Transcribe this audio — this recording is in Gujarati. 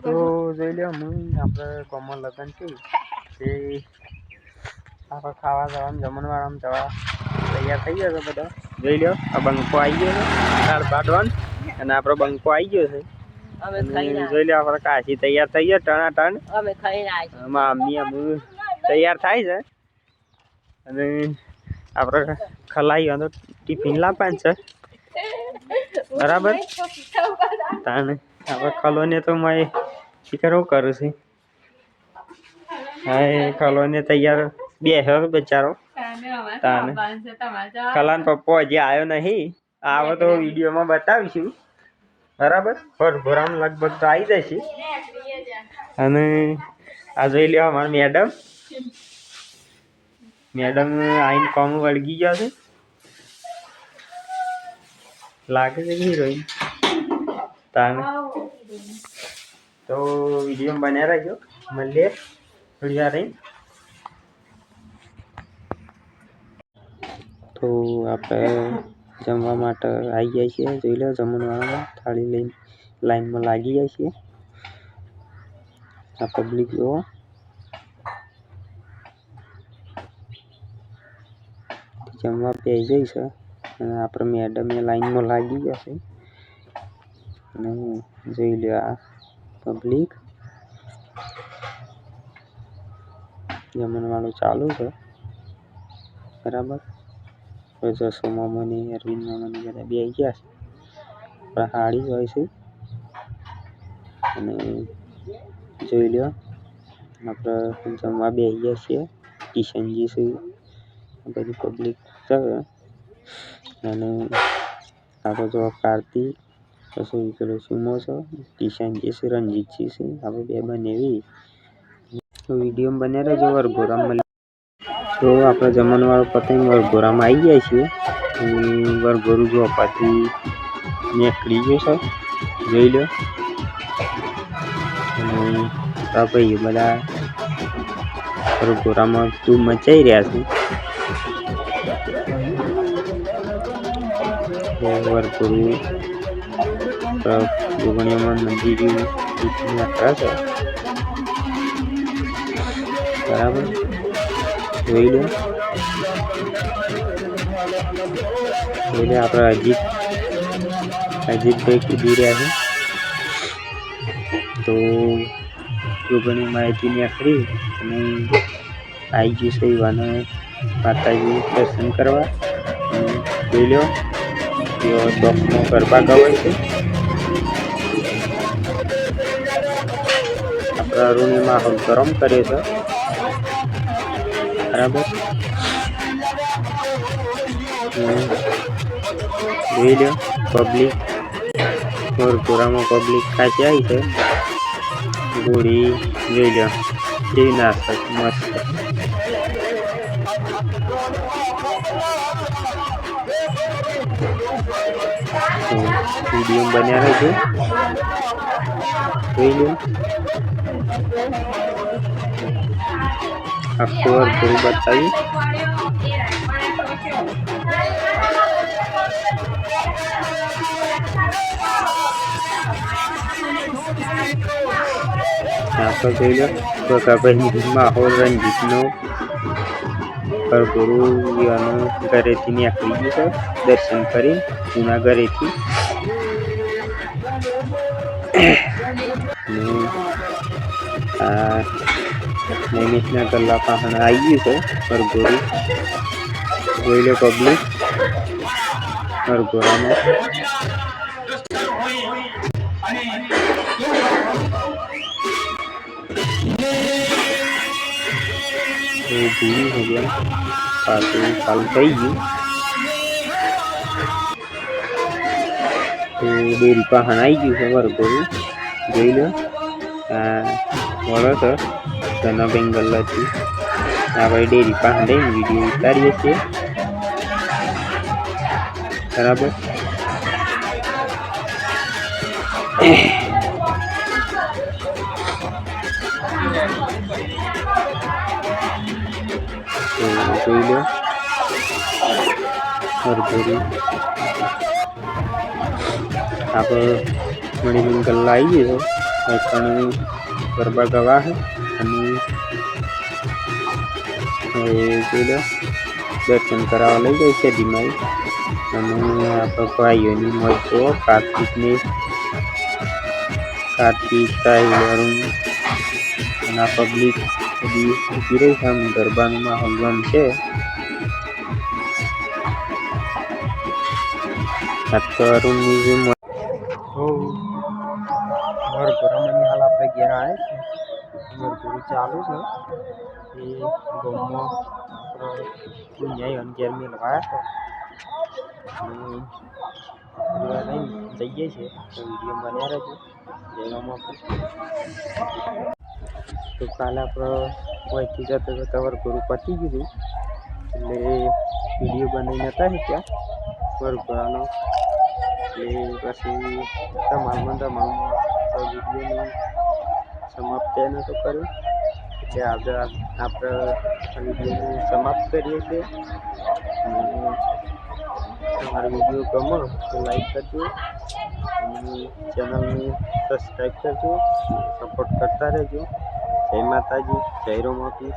તો જોઈ લો હું આપણે કોમલ લગન છે એ આપણે ખાવા જવાનું જમણવાળામાં જવા તૈયાર થઈ ગયો છે બધા. જોઈ લો આ બંકો આવી ગયો છે દાળ ભાતવાન અને આપણો બંકો આવી ગયો છે. જોઈ લો આપણે કાશી તૈયાર થઈ ગયો ટણાટણ. મમ્મી અમુ તૈયાર થાય છે અને આપણે ખલાઈ તો ટિફિન લાવવાનું છે બરાબર. તાને આપણે ખલોને તો મેં શીખર હું કરું છું. હા એ ખલોને તૈયાર બેસ્યો બેચારો. તાને ખલાન પપ્પો હજી આવ્યો નહીં. આવો તો વિડીયોમાં બતાવીશું બરાબર. ભરભરામ લગભગ તો આવી જશે. અને આ જોઈ લો અમારા મેડમ આઈને કોમ વળગી ગયા છે લાગે છે હિરોઈન. તાને તો વિડીયો બન્યા રહેજો. મળીએ થોડી વાર રહી. તો આપણે જમવા માટે આવી જાય છીએ. જોઈ લો જમણવાળામાં થાળી લઈને લાઈનમાં લાગી જાય છીએ. આ પબ્લિક જુઓ જમવા બેસી જાય છે અને આપણે મેડમ એ લાઈનમાં લાગી ગયા છે. અને જોઈ લો આ પબ્લિક જમણવાળું ચાલુ છે બરાબર. જસો મામાની અરવિંદ મામાની બધા બેસી ગયા છે. આપણા હાડી હોય છે અને જોઈ લો આપણે જમવા બેસી ગયા છીએ. કિશનજી છે બધી પબ્લિક છે અને આપણે જો કાર્તિક પછી પેલો સુમો છે, કિશનજી છે, રણજીતજી છે. આપણે બે બનેવી વિડીયો બન્યા રહેજો. વરઘોડામાં તો આપણે જમણવાળો પતંગ વરઘોડામાં આવી જાય છીએ. વરઘોડું જો પાછી નીકળી ગયું છે જોઈ લો. અને આ ભાઈ બધા વરઘોડામાં તું મચાઈ રહ્યા છે. વરઘોડું જોગણીઓમાં મંદિર યાત્રા છે બરાબર. જોઈ લો આપણે અજીતભાઈ કૂદી રહ્યા છે. તો જોગણી માહિતી નીકળી અને આવી ગયું છે યુવાનો માતાજી દર્શન કરવા. જોઈ લો તેઓ ચોકનો ગરબા ગવાય છે. આપણા અરુણી માહોલ ગરમ કરે છે બરાબર. જોઈ લો પબ્લિક વરઘોડામાં પબ્લિક ખાંચી આવી છે. ગોળી જોઈ લો કેવી નાસ્તો મસ્ત. વિડીયો બન્યા રહેજો. જોઈ લો આખું વરઘોડું બતાવ્યું. આપણે જોઈ લો બકાભાઈ માહોલ રણજીતનો વરઘોડું યુવાનો ઘરેથી નીકળી ગયું છે દર્શન કરી જૂના ઘરેથી. આ નૈમિષના ગલ્લા પાસે આવી ગયું છે વરઘોડું. જોઈ લો પબ્લિક વરઘોડામાં. ભૂલી हो गया पाછું ચાલુ થઈ ગયું. તો ડેરી પાસે આવી ગયું છે વરઘોડું. જોઈ લો વળો તો ઘણા બેંગલથી આપણે ડેરી પાસે લઈને વિડીયો ઉતારીએ છીએ બરાબર. જોઈ લો વરઘોડું આપણે મણિમંગલ આવી ગયું છે કણી ગરબા ગવા છે અને જોઈ દર્શન કરાવવા લઈ જાય છે ધીમાઈ અને આપણા ભાઈઓની મોજ જુઓ કાર્તિક સાહિલ અરુણ અને આ પબ્લિક બધી ઊભી રહી છે. આમ ગરબાનો માહોલ ગમશે. આ તો અરુણની જે વરઘોડામાં હાલ આપણે ઘેર આવે છે. વરઘોડું ચાલુ છે એ ગામમાં આપણે 11 મેળવાયા છે જઈએ છીએ તો વિડીયો બન્યા રહેજો. જવામાં તો કાલે આપણે વહીથી જતા જતા વરઘોડું પતી ગયું એટલે વિડીયો બનાવીને હતા ત્યાં વરઘોડાનો એટલે પછી ધમાલમાં વિડીયોનું સમાપ્ત નહોતો કર્યો એટલે આજે આપણે વિડીયોને સમાપ્ત કરીએ છીએ. તમારો વિડીયો ગમો તો લાઈક કરજો અને ચેનલને સબસ્ક્રાઈબ કરજો, સપોર્ટ કરતા રહેજો. જય માતાજી, જય રોમાપીર.